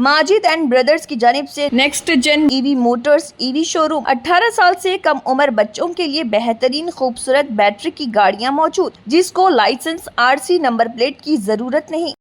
Majid and brothers की जानिब से next gen EV motors EV showroom 18 साल से कम उम्र बच्चों के लिए बेहतरीन खूबसूरत बैटरी की गाड़ियां मौजूद, जिसको लाइसेंस आरसी नंबर प्लेट की जरूरत नहीं।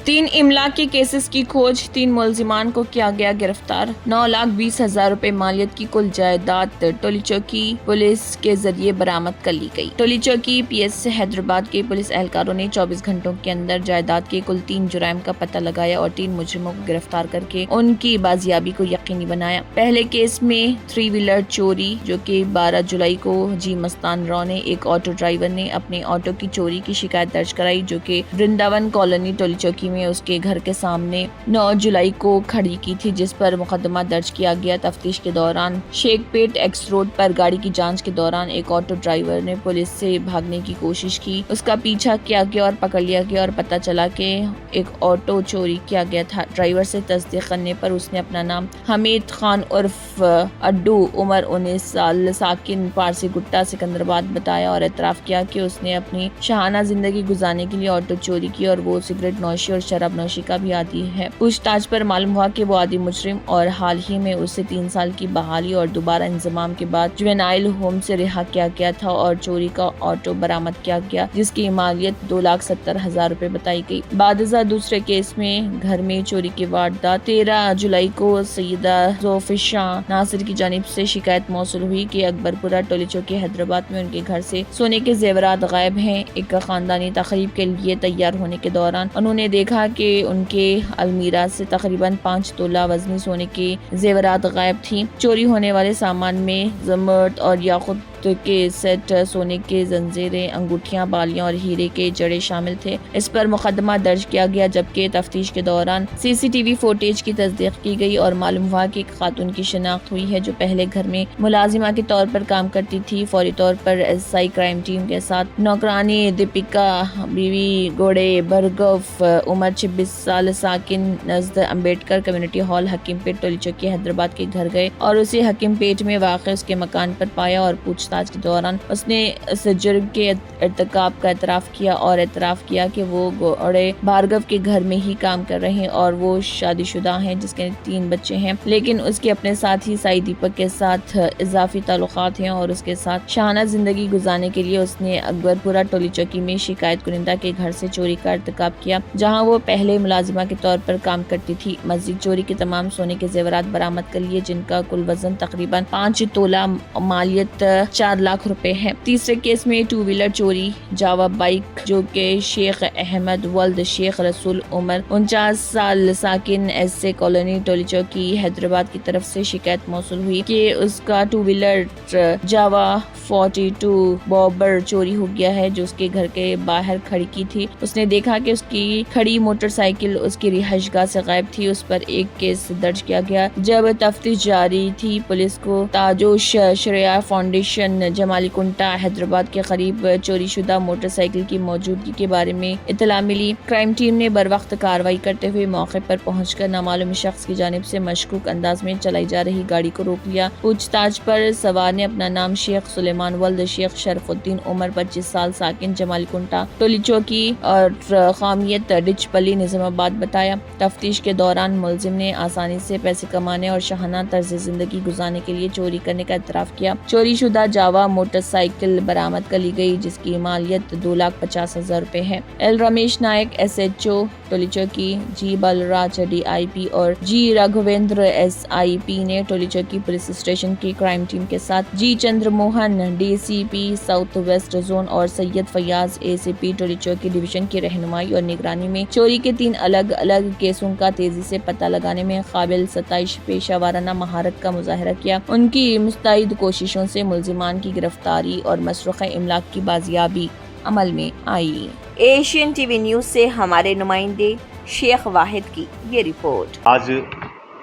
3 इमलाकी केसेस की खोज, 3 मुलजिमान को किया गया गिरफ्तार। 9,20,000 रुपए मालियत की कुल जायदाद टोली चौकी पुलिस के जरिए बरामद कर ली गई। टोली चौकी पीएस हैदराबाद के पुलिस एहलकारों ने 24 घंटों के अंदर जायदाद के कुल 3 जुराइम का पता लगाया और 3 मुजरिमों को गिरफ्तार करके उनकी बाजियाबी को यकीनी बनाया। पहले केस में 3 व्हीलर चोरी, जो कि 12 जुलाई को जी मस्तान राव ने एक ऑटो ड्राइवर ने अपने ऑटो की चोरी की शिकायत दर्ज कराई, जो कि वृंदावन कॉलोनी टोली चौकी में उसके घर के सामने 9 जुलाई को खड़ी की थी, जिस पर मुकदमा दर्ज किया गया। तफ्तीश के दौरान शेखपेट एक्स रोड पर गाड़ी की जांच के दौरान एक ऑटो ड्राइवर ने पुलिस से भागने की कोशिश की। उसका पीछा किया गया और पकड़ लिया गया और पता चला कि एक ऑटो चोरी किया गया था। ड्राइवर से तस्दीक करने पर उसने अपना नाम हमीद खान उर्फ अड्डू, उम्र 19 साल, साकिन पारसी गुट्टा सिकंदराबाद बताया और एतराफ़ किया कि उसने अपनी शाहाना जिंदगी गुजारने के लिए ऑटो चोरी की और वो सिगरेट नौशी और शराब नौशी का भी आदी है। पूछताछ पर मालूम हुआ कि वो आदी मुजरिम और हाल ही में उसे 3 साल की बहाली और दोबारा इंजमाम के बाद जुवेनाइल होम से रिहा किया गया था और चोरी का ऑटो बरामद किया गया, जिसकी मालियत 2,70,000 रुपए बताई गई। बादशाह दूसरे केस में घर में चोरी की वारदात 13 जुलाई को सैयदा जोफिशा नासिर की जानिब से शिकायत मौसूल हुई कि अकबरपुरा टोली चौकी हैदराबाद में उनके घर से सोने के जेवरात गायब हैं। एक खानदानी तकरीब के लिए तैयार होने के दौरान उन्होंने देखा कि उनके अलमीरा से तकरीबन 5 तोला वजनी सोने के जेवरात गायब थी। चोरी होने वाले सामान में ज़मर्द और याकूत के सेट, सोने के जंजीरें, अंगूठियां, बालियां और हीरे के जड़े शामिल थे। इस पर मुकदमा दर्ज किया गया, जबकि तफ्तीश के दौरान सीसीटीवी फुटेज की तस्दीक की गई और मालूम हुआ कि एक खातून की शिनाख्त हुई है जो पहले घर में मुलाजिमा के तौर पर काम करती थी। फौरी तौर पर एसआई क्राइम टीम के साथ नौकरानी दीपिका बीवी गोड़े भरगव, उम्र 26 साल, साकिन नजद अम्बेडकर कम्युनिटी हॉल हकीमपेट टोली चौकी हैदराबाद के घर गए और उसे हकीमपेट में वाक़ उसके मकान पर पाया और पूछताछ के दौरान उसने इस जुर्म के इर्तिकाब का एतराफ़ किया और एतराफ़ किया कि वो गोड़े भार्गव के घर में ही काम कर रहे हैं और वो शादीशुदा हैं, जिसके 3 बच्चे हैं, लेकिन उसके अपने साथी साई दीपक के साथ इजाफी ताल्लुकात हैं और उसके साथ शाहाना जिंदगी गुजारने के लिए उसने अकबरपुरा टोली चौकी में शिकायत कुनिंदा के घर से चोरी का इर्तिकाब किया, जहाँ वो पहले मुलाजिमा के तौर पर काम करती थी। मजीद चोरी के तमाम सोने के जेवरात बरामद कर लिए, जिनका कुल वजन तकरीबन 5 तोला, मालियत 4 लाख रुपए है। तीसरे केस में 2 व्हीलर चोरी, जावा बाइक, जो के शेख अहमद वल्द शेख रसूल, उम्र 49 साल, साकिन एसए कॉलोनी टोली चौकी हैदराबाद की तरफ से शिकायत मौसूल हुई कि उसका 2 व्हीलर जावा 42 बॉबर चोरी हो गया है, जो उसके घर के बाहर खड़ी की थी। उसने देखा कि उसकी खड़ी मोटरसाइकिल उसकी रिहाइशगाह से गायब थी। उस पर एक केस दर्ज किया गया। जब तफ्तीश जारी थी, पुलिस को ताजोश श्रेया फाउंडेशन जमाली कुंटा हैदराबाद के करीब चोरी शुदा मोटरसाइकिल की मौजूदगी के बारे में इतला मिली। क्राइम टीम ने बर वक्त कार्रवाई करते हुए मौके पर पहुंचकर नामालूम शख्स की जानिब से मशकूक अंदाज में चलाई जा रही गाड़ी को रोक लिया। पूछताछ पर सवार ने अपना नाम शेख सुलेमान वल्द शेख शरफुद्दीन, उम्र 25 साल, साकिन जमाली कुंटा टोली चौकी और खामियत डिचपली निजामाबाद बताया। तफ्तीश के दौरान मुलजिम ने आसानी से पैसे कमाने और शाहाना तर्ज जिंदगी गुजारने के लिए चोरी करने का इतराफ़ किया। चोरी शुदा जावा मोटरसाइकिल बरामद कर ली गई, जिसकी मालियत 2,50,000 रुपए है। एल रमेश नायक SHO टोली चौकी, जी बलराज DIP और जी राघवेंद्र SIP ने टोली चौकी पुलिस स्टेशन की क्राइम टीम के साथ G Chandramohan DCP south west zone और सैयद फयाज ACP टोली चौकी डिवीजन की रहनुमाई और निगरानी में चोरी के 3 अलग अलग केसों का तेजी से पता लगाने में काबिल सताइश पेशा वाराना महारत का मुजाहरा किया। उनकी मुस्तैद कोशिशों से मुलजिमान की गिरफ्तारी और मसरूक़ इमलाक की बाजियाबी अमल में आई। एशियन टीवी न्यूज से हमारे नुमाइंदे शेख वाहिद की ये रिपोर्ट। आज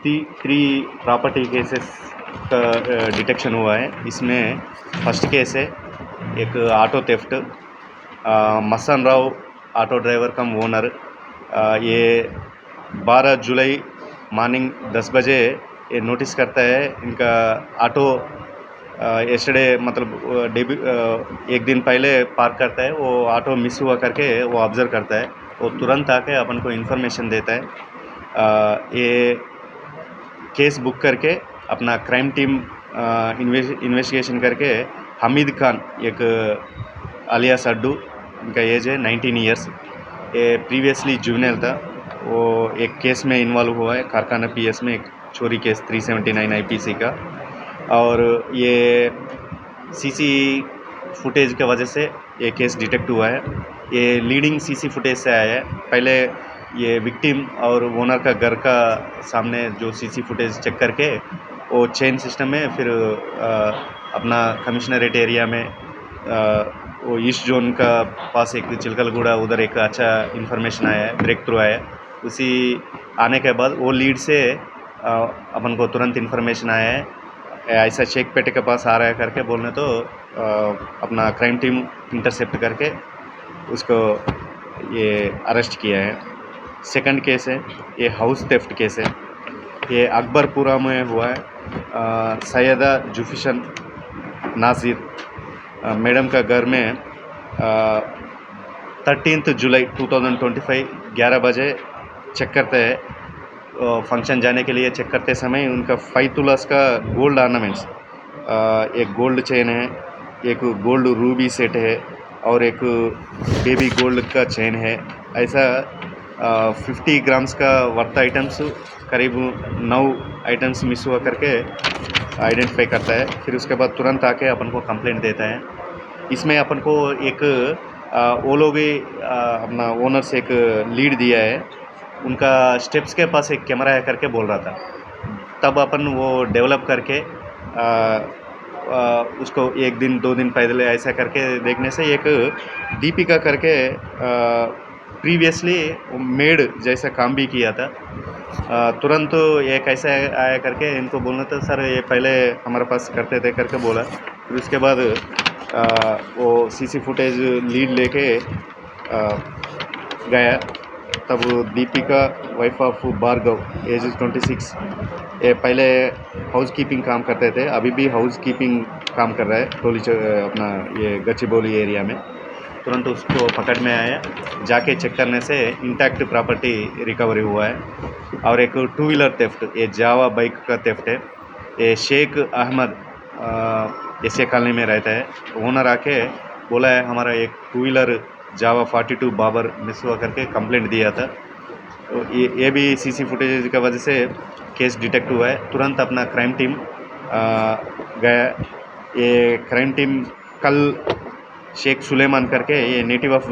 3 प्रॉपर्टी केसेस का डिटेक्शन हुआ है। इसमें फर्स्ट केस है एक auto theft, Masan Rao auto driver cum owner. ये 12 जुलाई मॉर्निंग 10 बजे ये नोटिस करता है इनका ऑटो यस्टरडे मतलब एक दिन पहले पार्क करता है, वो ऑटो मिस हुआ करके वो ऑब्ज़र्व करता है, वो तुरंत आके अपन को इन्फॉर्मेशन देता है। ये केस बुक करके अपना क्राइम टीम इन्वेस्टिगेशन करके हमीद खान एक अलियास अड्डू, इनका एज है 19 ईयर्स, ये प्रीवियसली जुवेनाइल था, वो एक केस में इन्वॉल्व हुआ है कारखाना पीएस में, एक चोरी केस 379 आईपीसी का। और ये सीसी फुटेज के वजह से ये केस डिटेक्ट हुआ है। ये लीडिंग सीसी फुटेज से आया है। पहले ये विक्टिम और ओनर का घर का सामने जो सीसी फुटेज चेक करके वो चेन सिस्टम में फिर अपना कमिश्नरेट एरिया में वो ईस्ट जोन का पास एक चिलकलगुड़ा, उधर एक अच्छा इन्फॉर्मेशन आया है, ब्रेक थ्रू आया है। उसी आने के बाद वो लीड से अपन को तुरंत इन्फॉर्मेशन आया है, ऐसा शेखपेटे के पास आ रहा है करके बोलने, तो अपना क्राइम टीम इंटरसेप्ट करके उसको ये अरेस्ट किया है। सेकंड केस है, ये हाउस थेफ्ट केस है, ये अकबरपुरा में हुआ है। सैयदा जुफिशन नासिर मैडम का घर में 13 जुलाई 2025 11 बजे चेक करते हैं, फंक्शन जाने के लिए चेक करते समय उनका 5 तुलास का गोल्ड ऑर्नामेंट्स, एक गोल्ड चेन है, एक गोल्ड रूबी सेट है और एक बेबी गोल्ड का चेन है। ऐसा 50 ग्राम्स का वर्थ आइटम्स, करीब 9 आइटम्स मिस हुआ करके आइडेंटिफाई करता है। फिर उसके बाद तुरंत आके अपन को कंप्लेंट देता है। इसमें अपन को एक वो लोग अपना ओनर से एक लीड दिया है, उनका स्टेप्स के पास एक कैमरा है करके बोल रहा था। तब अपन वो डेवलप करके उसको एक दिन 2 दिन पहले ऐसा करके देखने से एक दीपिका करके प्रीवियसली मेड जैसा काम भी किया था। तुरंत एक ऐसा आया करके इनको बोलना था, सर ये पहले हमारे पास करते थे करके बोला। फिर उसके बाद वो सीसी फुटेज लीड लेके गया। तब Deepika wife of Bhargav, age 26, ये पहले हाउस कीपिंग काम करते थे, अभी भी हाउस कीपिंग काम कर रहा है टोली अपना ये गच्चीबौली एरिया में। तुरंत उसको पकड़ में आया, जाके चेक करने से इंटैक्ट प्रॉपर्टी रिकवरी हुआ है। और एक 2 व्हीलर थेफ्ट, ये जावा बाइक का थेफ्ट है, ये शेख अहमद एसए कॉलोनी में रहता है। ओनर आके बोला है हमारा एक 2 व्हीलर जावा 42 बाबर मिस हुआ करके कंप्लेंट दिया था। तो ये भी सीसी फुटेज की वजह से केस डिटेक्ट हुआ है। तुरंत अपना क्राइम टीम गया। ये क्राइम टीम कल शेख सुलेमान करके, ये नेटिव ऑफ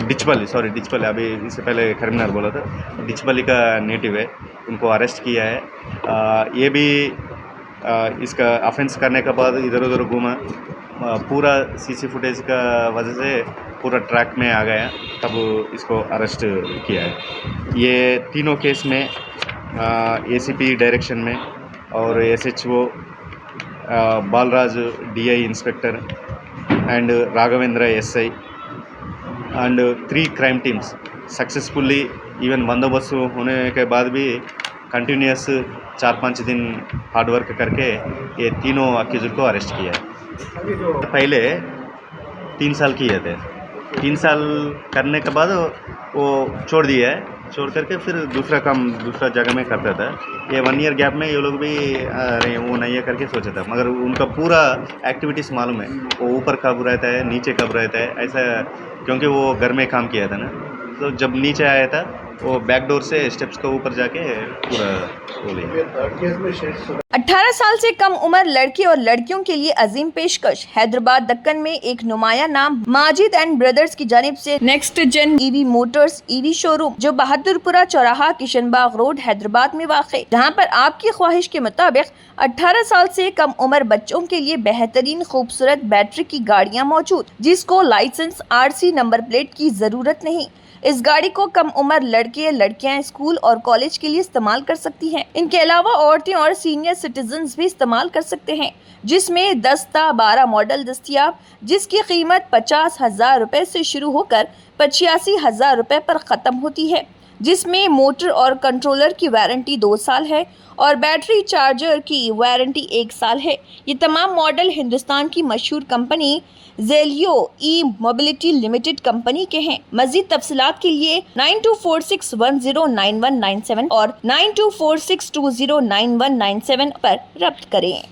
डिचपल्ली, अभी इससे पहले खरमनार बोला था, डिचपल्ली का नेटिव है, उनको अरेस्ट किया है। ये भी इसका ऑफेंस करने के बाद इधर उधर घूमा, पूरा सीसी फुटेज का वजह से पूरा ट्रैक में आ गया, तब इसको अरेस्ट किया है। ये तीनों केस में एसीपी डायरेक्शन में और SHO Balraj DI inspector and Raghavendra SI and 3 crime teams successfully, even बंदोबस्त होने के बाद भी कंटिन्यूस 4-5 दिन हार्ड वर्क करके ये तीनों अक्यूज़र को अरेस्ट किया है। पहले 3 साल किए थे, 3 साल करने के बाद वो छोड़ दिया है, छोड़ करके फिर दूसरा काम दूसरा जगह में करता था। ये 1 ईयर गैप में ये लोग भी अरे वो नहीं है करके सोचा था, मगर उनका पूरा एक्टिविटीज़ मालूम है, वो ऊपर कब रहता है नीचे कब रहता है ऐसा, क्योंकि वो घर में काम किया था ना। तो जब नीचे आया था वो बैक डोर से स्टेप्स के ऊपर जाके पूरा वो लिया। 18 साल से कम उम्र लड़के और लड़कियों के लिए अजीम पेशकश। हैदराबाद दक्कन में एक नुमाया नाम माजिद एंड ब्रदर्स की जानिब से next gen EV motors EV showroom, जो बहादुरपुरा चौराहा किशनबाग रोड हैदराबाद में वाक़, जहां पर आपकी ख्वाहिश के मुताबिक 18 साल से कम उम्र बच्चों के लिए बेहतरीन खूबसूरत बैटरी की गाड़ियाँ मौजूद, जिसको लाइसेंस RC नंबर प्लेट की जरूरत नहीं। इस गाड़ी को कम उम्र लड़के लड़कियां स्कूल और कॉलेज के लिए इस्तेमाल कर सकती हैं। इनके अलावा औरतें और सीनियर सिटीजन्स भी इस्तेमाल कर सकते हैं, जिसमें 10-12 मॉडल दस्तियाब, जिसकी कीमत 50,000 रुपए से शुरू होकर 85,000 रुपए पर खत्म होती है। जिसमें मोटर और कंट्रोलर की वारंटी 2 साल है और बैटरी चार्जर की वारंटी 1 साल है। ये तमाम मॉडल हिंदुस्तान की मशहूर कंपनी जेलियो ई मोबिलिटी लिमिटेड कंपनी के हैं। मजीद तफसीलात के लिए 9246109197 और 9246209197 पर रब्त करें।